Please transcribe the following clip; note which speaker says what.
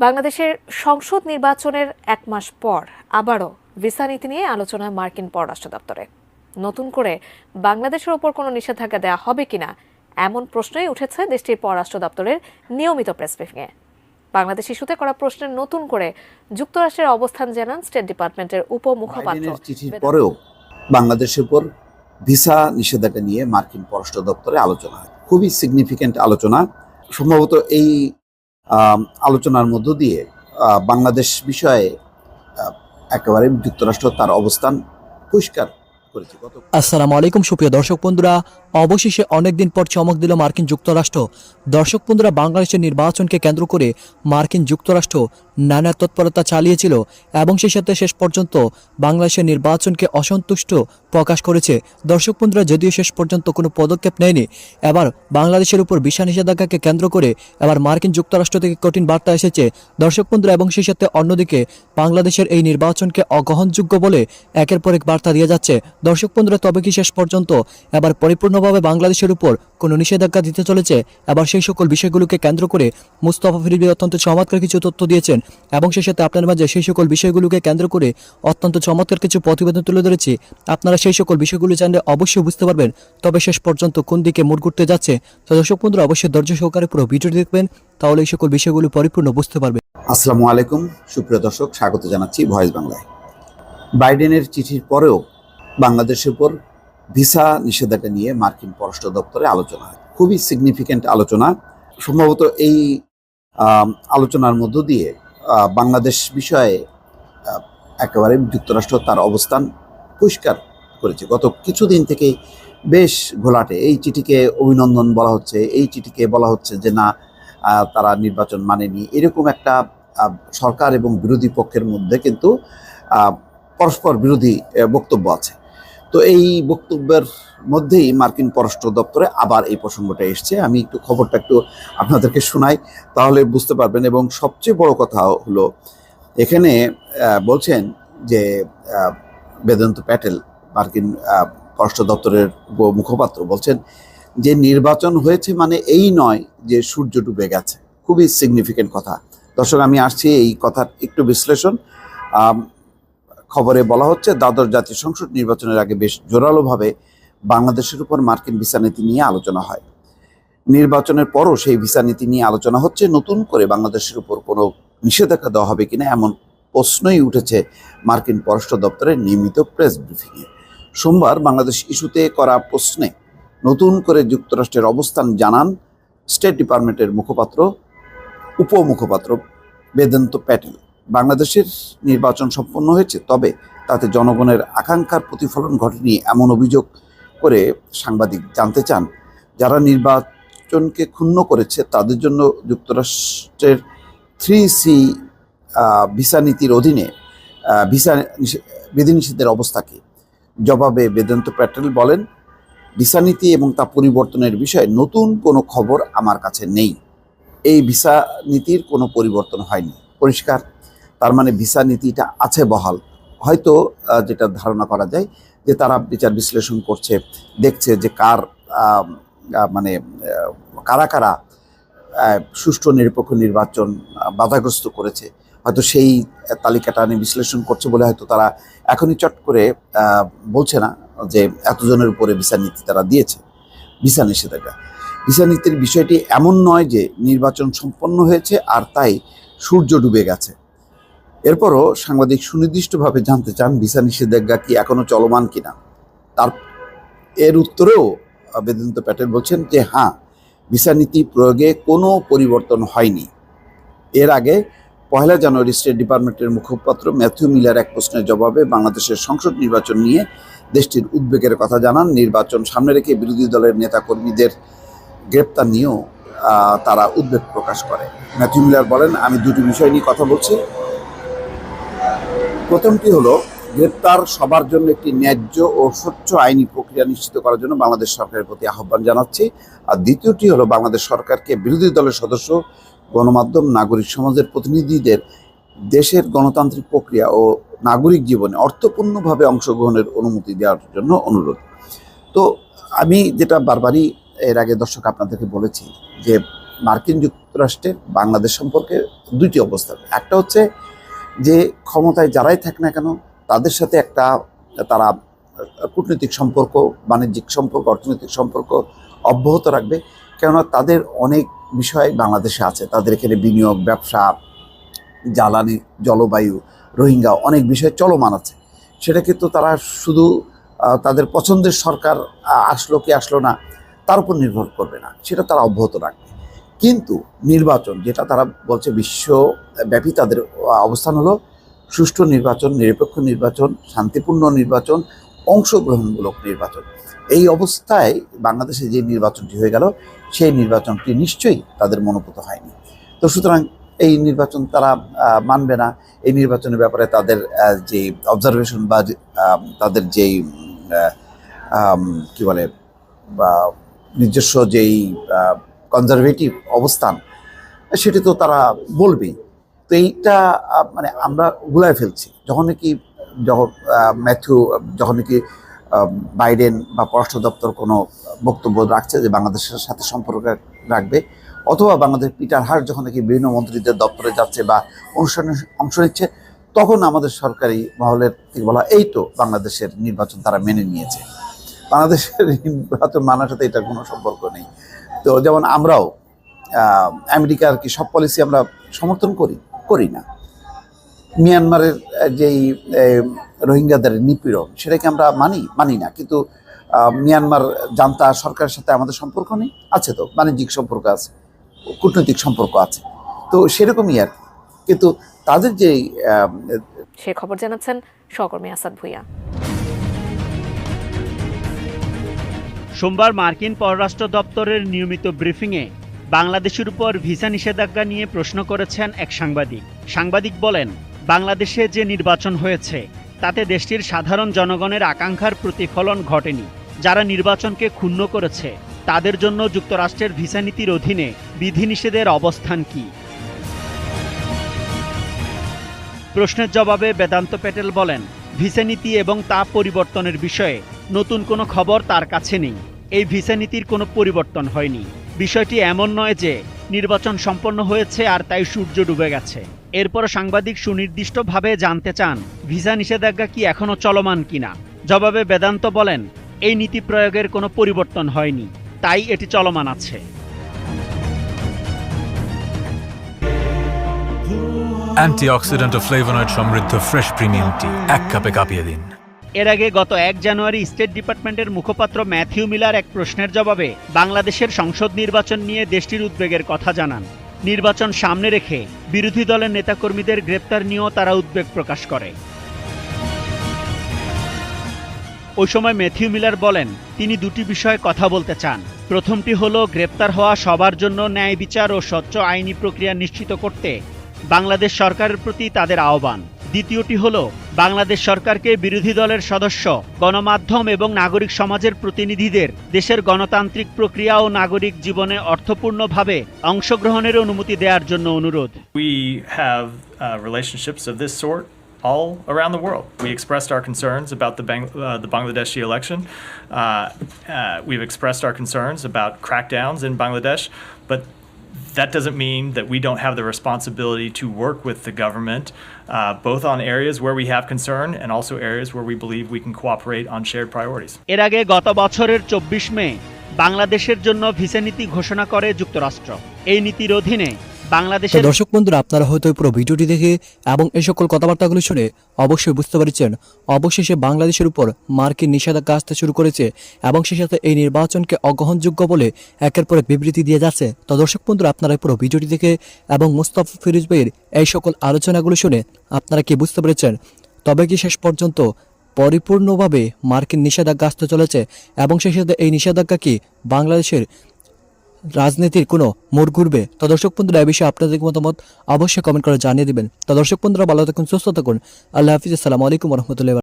Speaker 1: বাংলাদেশের সংসদ নির্বাচনের এক মাস পর আবারও ভিসা নীতি নিয়ে আলোচনা মার্কিন পররাষ্ট্র দপ্তরে। নতুন করে বাংলাদেশের ওপর কোনো নিষেধাজ্ঞা দেওয়া হবে কিনা এমন প্রশ্নই উঠেছে দেশটির পররাষ্ট্র দপ্তরের নিয়মিত প্রেস ব্রিফিংয়ে। বাংলাদেশ ইস্যুতে করা প্রশ্নের নতুন করে যুক্তরাষ্ট্রের অবস্থান জানান স্টেট ডিপার্টমেন্টের উপমুখপাত্র।
Speaker 2: চিঠির পরেও বাংলাদেশের উপর ভিসা নিষেধাজ্ঞা নিয়ে মার্কিন পররাষ্ট্র দপ্তরে আলোচনা হয়। খুবই সিগনিফিক্যান্ট আলোচনা। সম্ভবত এই আলোচনার মধ্য দিয়ে বাংলাদেশ বিষয়ে একেবারে যুক্তরাষ্ট্র তার অবস্থান পরিষ্কার করেছে।
Speaker 3: আসসালামু আলাইকুম সুপ্রিয় দর্শক বন্ধুরা, অবশেষে অনেকদিন পর চমক দিল মার্কিন যুক্তরাষ্ট্র। দর্শক বন্ধুরা, বাংলাদেশের নির্বাচনকে কেন্দ্র করে মার্কিন যুক্তরাষ্ট্র নানা তৎপরতা চালিয়েছিল এবং সেই সাথে শেষ পর্যন্ত বাংলাদেশের নির্বাচনকে অসন্তুষ্ট প্রকাশ করেছে। দর্শক বন্ধুরা, যদিও শেষ পর্যন্ত কোনো পদক্ষেপ নেয়নি, এবার বাংলাদেশের উপর ভিসা নিষেধাজ্ঞাকে কেন্দ্র করে এবার মার্কিন যুক্তরাষ্ট্র থেকে কঠিন বার্তা এসেছে। দর্শক বন্ধুরা, এবং সেই সাথে অন্যদিকে বাংলাদেশের এই নির্বাচনকে অগ্রহণযোগ্য বলে একের পর এক বার্তা দিয়ে যাচ্ছে। দর্শক বন্ধুরা, তবে কি শেষ পর্যন্ত এবার পরিপূর্ণভাবে বাংলাদেশের উপর কোনো নিষেধাজ্ঞা দিতে চলেছে? এবার সেই সকল বিষয়গুলোকে কেন্দ্র করে মুস্তাফা ফিরোজী অত্যন্ত চমৎকার কিছু তথ্য দিয়েছেন এবং সেই সাথে আপনার মাঝে সেই সকল বিষয়গুলোকে কেন্দ্র করে অত্যন্ত চমৎকার কিছু প্রতিবেদন তুলে ধরেছি। আপনারা সেই সকল বিষয়গুলো জানলে অবশ্যই বুঝতে পারবেন তবে শেষ পর্যন্ত কোন দিকে মোড় ঘুরতে যাচ্ছে। তো দর্শক বন্ধুরা, অবশ্যই ধৈর্য সহকারে পুরো ভিডিওটি দেখবেন, তাহলে এই সকল বিষয়গুলো পরিপূর্ণ বুঝতে পারবেন।
Speaker 2: আসসালামু আলাইকুম সুপ্রিয় দর্শক, স্বাগত জানাচ্ছি ভয়েস বাংলায়। বাইডেনের চিঠির পরেও বাংলাদেশের উপর ভিসা নিষেধাজ্ঞা নিয়ে মার্কিন পররাষ্ট্র দপ্তরে আলোচনা হয়। খুবই সিগনিফিক্যান্ট আলোচনা। সম্ভবত এই আলোচনার মধ্য দিয়ে বাংলাদেশ বিষয়ে একেবারে যুক্তরাষ্ট্র তার অবস্থান পরিষ্কার করেছে। গত কিছুদিন থেকে বেশ ঘোলাটে। এই চিঠিকে অভিনন্দন বলা হচ্ছে, এই চিঠিকে বলা হচ্ছে যে না, তারা নির্বাচন মানেনি। এরকম একটা সরকার এবং বিরোধী পক্ষের মধ্যে কিন্তু পরস্পর বিরোধী বক্তব্য আছে। তো এই বক্তব্যের মধ্যেই মার্কিন পররাষ্ট্র দপ্তরে আবার এই প্রসঙ্গটা এসছে। আমি একটু খবরটা একটু আপনাদেরকে শোনাই, তাহলে বুঝতে পারবেন। এবং সবচেয়ে বড় কথা হলো, এখানে বলছেন যে বেদান্ত প্যাটেল, মার্কিন পররাষ্ট্র দপ্তরের মুখপাত্র, বলছেন যে নির্বাচন হয়েছে মানে এই নয় যে সূর্য ডুবে গেছে। খুবই সিগনিফিক্যান্ট কথা। দর্শক, আমি আসছি এই কথার একটু বিশ্লেষণ। খবরে বলা হচ্ছে, দ্বাদশ জাতীয় সংসদ নির্বাচনের আগে বেশ জোরালোভাবে বাংলাদেশের উপর মার্কিন ভিসা নীতি নিয়ে আলোচনা হয়। নির্বাচনের পরও সেই ভিসা নীতি নিয়ে আলোচনা হচ্ছে। নতুন করে বাংলাদেশের উপর কোনো নিষেধাজ্ঞা দেওয়া হবে কিনা এমন প্রশ্নই উঠেছে মার্কিন পররাষ্ট্র দপ্তরের নিয়মিত প্রেস ব্রিফিংয়ে। সোমবার বাংলাদেশ ইস্যুতে করা প্রশ্নে নতুন করে যুক্তরাষ্ট্রের অবস্থান জানান স্টেট ডিপার্টমেন্টের উপমুখপাত্র বেদান্ত প্যাটেল। বাংলাদেশের নির্বাচন সম্পন্ন হয়েছে, তবে তাতে জনগণের আকাঙ্ক্ষার প্রতিফলন ঘটেনি এমন অভিযোগ করে সাংবাদিক জানতে চান, যারা নির্বাচনকে ক্ষুণ্ণ করেছে তাদের জন্য যুক্তরাষ্ট্রের 3C ভিসা নীতির অধীনে ভিসা বিধিনিষেধের অবস্থা কী। জবাবে বেদান্ত প্যাটেল বলেন, ভিসা নীতি এবং তা পরিবর্তনের বিষয়ে নতুন কোনো খবর আমার কাছে নেই। এই ভিসা নীতির কোনো পরিবর্তন হয়নি, পরিষ্কার। তার মানে ভিসা নীতিটা আছে বহাল। হয়তো যেটা ধারণা করা যায় যে তারা বিচার বিশ্লেষণ করছে, দেখছে যে কারা কারা সুষ্ঠু নিরপেক্ষ নির্বাচন বাধাগ্রস্ত করেছে। হয়তো সেই তালিকাটা নিয়ে বিশ্লেষণ করছে বলে হয়তো তারা এখনই চট করে বলছে না যে এতজনের উপরে ভিসা নীতি তারা দিয়েছে, ভিসা নিষেধাজ্ঞা। ভিসা নীতির বিষয়টি এমন নয় যে নির্বাচন সম্পন্ন হয়েছে আর তাই সূর্য ডুবে গেছে। এরপরও সাংবাদিক সুনির্দিষ্টভাবে জানতে চান, ভিসা নিষেধাজ্ঞা কি এখনো চলমান কিনা। এর উত্তরেও বেদান্ত প্যাটেল বলছেন যে হ্যাঁ, ভিসা নীতি প্রয়োগে কোনো পরিবর্তন হয়নি। এর আগে 1 জানুয়ারি স্টেট ডিপার্টমেন্টের মুখপাত্র ম্যাথিউ মিলার এক প্রশ্নের জবাবে বাংলাদেশের সংসদ নির্বাচন নিয়ে দেশটির উদ্বেগের কথা জানান। নির্বাচন সামনে রেখে বিরোধী দলের নেতাকর্মীদের গ্রেপ্তার নিয়েও তারা উদ্বেগ প্রকাশ করে। ম্যাথিউ মিলার বলেন, আমি দুটি বিষয় নিয়ে কথা বলছি। প্রথমটি হলো, গ্রেপ্তার সবার জন্য একটি ন্যায্য ও স্বচ্ছ আইনি প্রক্রিয়া নিশ্চিত করার জন্য বাংলাদেশ সরকারের প্রতি আহ্বান জানাচ্ছি। আর দ্বিতীয়টি হলো, বাংলাদেশ সরকারকে বিরোধী দলের সদস্য, গণমাধ্যম, নাগরিক সমাজের প্রতিনিধিদের দেশের গণতান্ত্রিক প্রক্রিয়া ও নাগরিক জীবনে অর্থপূর্ণভাবে অংশগ্রহণের অনুমতি দেওয়ার জন্য অনুরোধ। তো আমি যেটা বারবারই এর আগে দর্শক আপনাদেরকে বলেছি যে মার্কিন যুক্তরাষ্ট্রের বাংলাদেশ সম্পর্কে দুইটি অবস্থান। একটা হচ্ছে যে ক্ষমতায় যারাই থাক না কেন তাদের সাথে তারা কূটনৈতিক সম্পর্ক, বাণিজ্যিক সম্পর্ক, অর্থনৈতিক সম্পর্ক অব্যাহত রাখবে, কেননা তাদের অনেক বিষয় বাংলাদেশে আছে। তাদের এখানে বিনিয়োগ, ব্যবসা, জ্বালানি, জলবায়ু, রোহিঙ্গা অনেক বিষয় চলমান আছে। সেটাকে তো তারা শুধু তাদের পছন্দের সরকার আসলো কি আসলো না তার উপর নির্ভর করবে না, সেটা তারা অব্যাহত রাখবে। কিন্তু নির্বাচন, যেটা তারা বলছে বিশ্বব্যাপী তাদের অবস্থান হলো সুষ্ঠু নির্বাচন, নিরপেক্ষ নির্বাচন, শান্তিপূর্ণ নির্বাচন, অংশগ্রহণমূলক নির্বাচন। এই অবস্থায় বাংলাদেশে যে নির্বাচনটি হয়ে গেল সেই নির্বাচনটি নিশ্চয়ই তাদের মনোভূত হয়নি। তো সুতরাং এই নির্বাচন তারা মানবে না। এই নির্বাচনের ব্যাপারে তাদের যে অবজারভেশন বা তাদের যেই কি বলে বা নিজস্ব যেই কনজারভেটিভ অবস্থান, সেটি তো তারা বলবেই। তো এইটা মানে আমরা গুলায় ফেলছি যখন নাকি বাইডেন বা পররাষ্ট্র দপ্তর কোনো বক্তব্য রাখছে যে বাংলাদেশের সাথে সম্পর্ক রাখবে, অথবা বাংলাদেশ পিটার হার্ট যখন নাকি বিভিন্ন মন্ত্রীদের দপ্তরে যাচ্ছে বা অনুষ্ঠানে অংশ নিচ্ছে, তখন আমাদের সরকারি মহলের থেকে বলা এই তো বাংলাদেশের নির্বাচন তারা মেনে নিয়েছে। বাংলাদেশের নির্বাচন মানার সাথে এটার কোনো সম্পর্ক নেই। তো যেমন আমরাও আমেরিকার কি সব পলিসি আমরা সমর্থন করি না। মিয়ানমারের যেই রোহিঙ্গাদের নিপীড়ন সেটাকে আমরা মানি না, কিন্তু মিয়ানমার জান্তা সরকারের সাথে আমাদের সম্পর্ক নেই, আছে তো, বাণিজ্যিক সম্পর্ক আছে, কূটনৈতিক সম্পর্ক আছে, তো সেরকমই আর কি। কিন্তু তাদের যেই
Speaker 1: সে খবর জানাচ্ছেন সহকর্মী আসাদ ভুঁইয়া।
Speaker 4: সোমবার মার্কিন পররাষ্ট্র দপ্তরের নিয়মিত ব্রিফিংয়ে বাংলাদেশের উপর ভিসা নিষেধাজ্ঞা নিয়ে প্রশ্ন করেছেন এক সাংবাদিক বলেন, বাংলাদেশে যে নির্বাচন হয়েছে তাতে দেশটির সাধারণ জনগণের আকাঙ্ক্ষার প্রতিফলন ঘটেনি। যারা নির্বাচনকে ক্ষুণ্ণ করেছে তাদের জন্য যুক্তরাষ্ট্রের ভিসা নীতির অধীনে বিধিনিষেধের অবস্থান কি? প্রশ্নের জবাবে বেদান্ত প্যাটেল বলেন, ভিসা নীতি এবং তা পরিবর্তনের বিষয়ে নতুন কোনো খবর তার কাছে নেই। এই ভিসা নীতির কোনো পরিবর্তন হয়নি। বিষয়টি এমন নয় যে নির্বাচন সম্পন্ন হয়েছে আর তাই সূর্য ডুবে গেছে। এরপর সাংবাদিক সুনির্দিষ্টভাবে জানতে চান ভিসা নিষেধাজ্ঞা কি এখনও চলমান কিনা। জবাবে বেদান্ত বলেন, এই নীতি প্রয়োগের কোনো পরিবর্তন হয়নি, তাই এটি চলমান আছে।
Speaker 5: অ্যান্টিঅক্সিডেন্ট ও ফ্লেভোনয়েড সমৃদ্ধ ফ্রেশ প্রিমিয়াম টি এক কাপে কাঁপিয়ে দিন।
Speaker 4: এর আগে গত 1 জানুয়ারি স্টেট ডিপার্টমেন্টের মুখপাত্র ম্যাথিউ মিলার এক প্রশ্নের জবাবে বাংলাদেশের সংসদ নির্বাচন নিয়ে দেশটির উদ্বেগের কথা জানান। নির্বাচন সামনে রেখে বিরোধী দলের নেতাকর্মীদের গ্রেপ্তার নিয়েও তারা উদ্বেগ প্রকাশ করে। ওই সময় ম্যাথিউ মিলার বলেন, তিনি দুটি বিষয়ে কথা বলতে চান। প্রথমটি হলো গ্রেপ্তার হওয়া সবার জন্য ন্যায় বিচার ও স্বচ্ছ আইনি প্রক্রিয়া নিশ্চিত করতে বাংলাদেশ সরকারের প্রতি তাদের আহ্বান। দ্বিতীয়টি হলো বাংলাদেশ সরকারকে বিরোধী দলের সদস্য, গণমাধ্যম এবং নাগরিক সমাজের প্রতিনিধিদের দেশের গণতান্ত্রিক প্রক্রিয়া ও নাগরিক জীবনে অর্থপূর্ণভাবে অংশগ্রহণের অনুমতি দেওয়ার জন্য অনুরোধ।
Speaker 6: We have relationships of this sort all around the world. We expressed our concerns about the Bangladeshi election. We've expressed our concerns about crackdowns in Bangladesh, but that doesn't mean that we don't have the responsibility to work with the government, both on areas where we have concern and also areas where we believe we can cooperate on shared priorities.
Speaker 4: এর আগে গত বছরের 24 মে বাংলাদেশের জন্য visa নীতি ঘোষণা করে যুক্তরাষ্ট্র। এই নীতির অধীনে বাংলাদেশের
Speaker 3: দর্শক বন্ধুরা, আপনারা হয়তো পুরো ভিডিওটি দেখে এবং এই সকল কথাবার্তাগুলো শুনে অবশ্যই বুঝতে পারছেন অবশেষে বাংলাদেশের উপর মার্কিন নিষেধাজ্ঞা আসতে শুরু করেছে এবং সেই সাথে এই নির্বাচনকে অগ্রহণযোগ্য বলে একের পর এক বিবৃতি দিয়ে যাচ্ছে। তো দর্শক বন্ধুরা, আপনারা পুরো ভিডিওটি দেখে এবং মুস্তাফা ফিরোজ ভাইয়ের এই সকল আলোচনাগুলো শুনে আপনারা কি বুঝতে পেরেছেন? তবে কি শেষ পর্যন্ত পরিপূর্ণভাবে মার্কিন নিষেধাজ্ঞা আসতে চলেছে এবং সেই সাথে এই নিষেধাজ্ঞা কি বাংলাদেশের রাজনীতির কোনো মোড় ঘুরবে? তো দর্শক বন্ধুরা, এই বিষয়ে আপনাদের মতামত অবশ্যই কমেন্ট করে জানিয়ে দিবেন। তো দর্শক বন্ধুরা, ভালো থাকুন, সুস্থ থাকুন, আল্লাহ হাফিজ, আসসালামু আলাইকুম রহমতুল্লাহ।